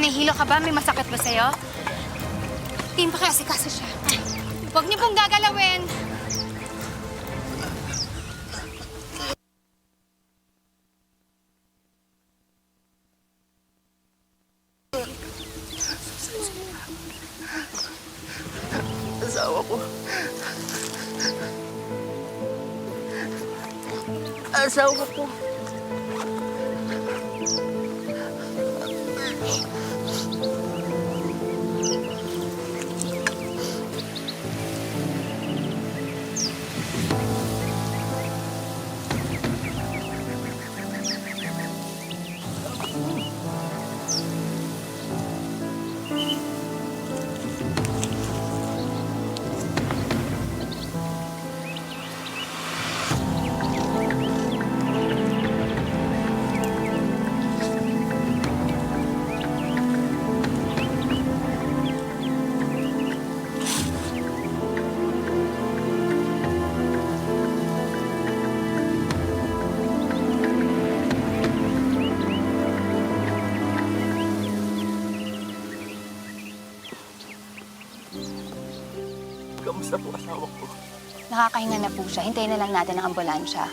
nahihilo ka ba? May masakit ba sa'yo? Team, pakiasikaso siya. Huwag niyo pong gagalawin. Asawa ko. Asawa ko. Kamusta po asawa ko? Nakakahinga na po siya. Hintayin na lang natin ang ambulansya.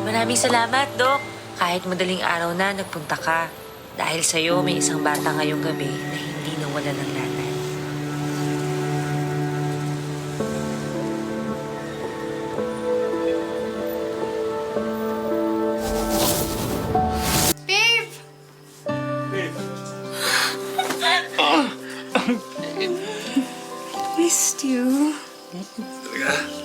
Maraming salamat, Dok. Kahit madaling araw na, nagpunta ka. Dahil sa'yo, may isang bata ngayong gabi na hindi nawala ng lanay. Babe! Missed you. Talaga?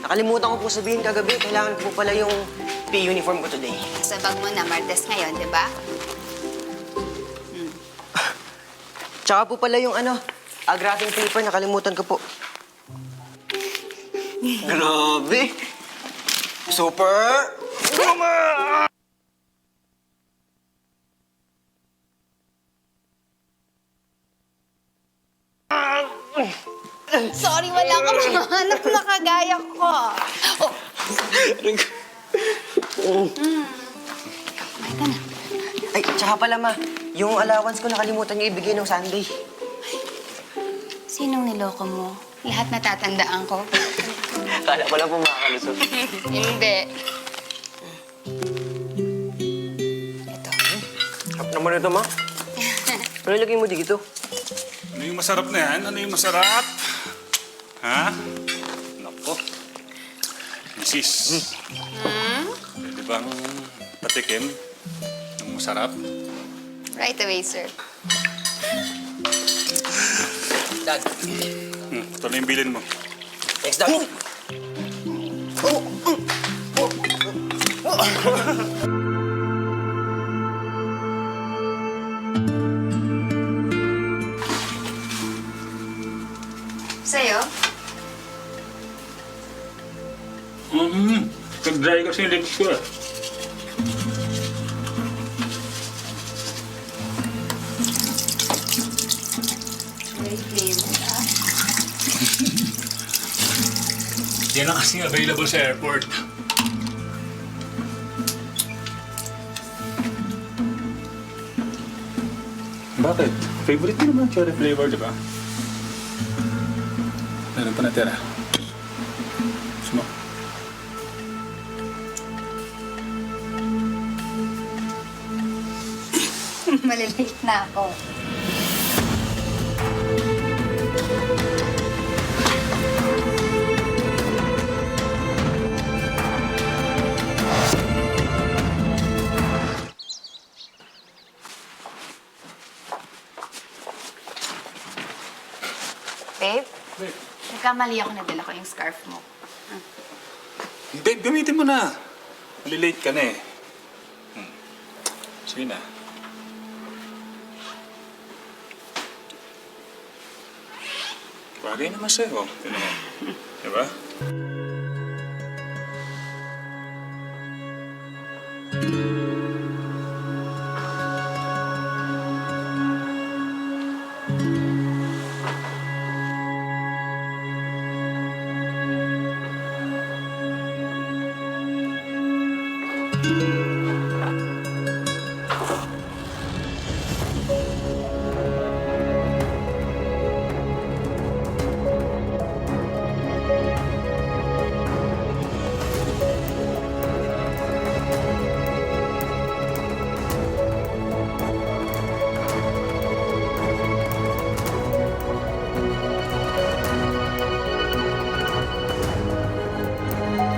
Nakalimutan ko po sabihin kagabi, kailangan ko po pala yung P-uniform ko today. Sa bag mo na, Martes ngayon, di ba? Tsaka po pala yung graphing paper, nakalimutan ko po. Grabe! Super! Sorry, wala ka mahanap na kagaya ko. Oh. Kumain ka na. Ay, tsaka pala ma, yung allowance ko nakalimutan niyo ibigay nung Sunday. Sinong niloko mo? Lahat natatandaan ko. Kala ko lang po makakalusot. Hindi. Ito. Harap naman ito, ma. Ano ilagay mo dito? Ano yung masarap na yan? Ano yung masarap? Ha? Nako. Mrs. Pwede bang patikim ng masarap? Right away, sir. Dad. Ito na yung bilin mo. Thanks, Dad. Sa'yo? Nag-dry kasi yung lips ko eh. Very plain. Yan lang kasing available sa airport. Bakit? Favorite mo naman cherry flavor, di ba? Meron pa natira. Gusto mo? Malilate na ako. Babe, Babe, nagkamali ako, nadala ko yung scarf mo. babe, gamitin mo na. Malilate ka na eh. Sige na. Bagay naman sa'yo. Ito naman. Diba?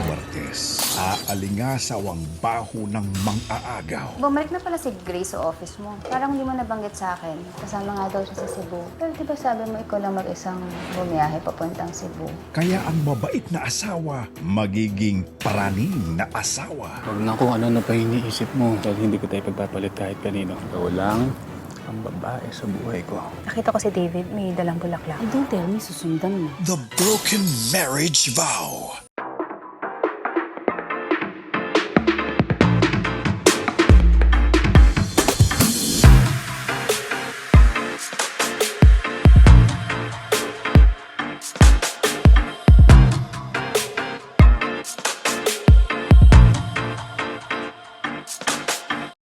Martes, aalingasawang baho ng mang-aagaw. Bumalik na pala si Grace sa office mo. Parang hindi mo nabanggit sa akin. Kasama nga daw siya sa Cebu. Pero di ba sabi mo ikaw lang mag-isang bumiyahe papuntang Cebu? Kaya ang mabait na asawa, magiging praning na asawa. Huwag na kung ano na pa iniisip mo dahil hindi ko tayo pagpapalit kahit kanino. Ikaw lang ang babae sa buhay ko. Nakita ko si David, may dalang bulaklak. Don't tell me, susundan mo. The Broken Marriage Vow.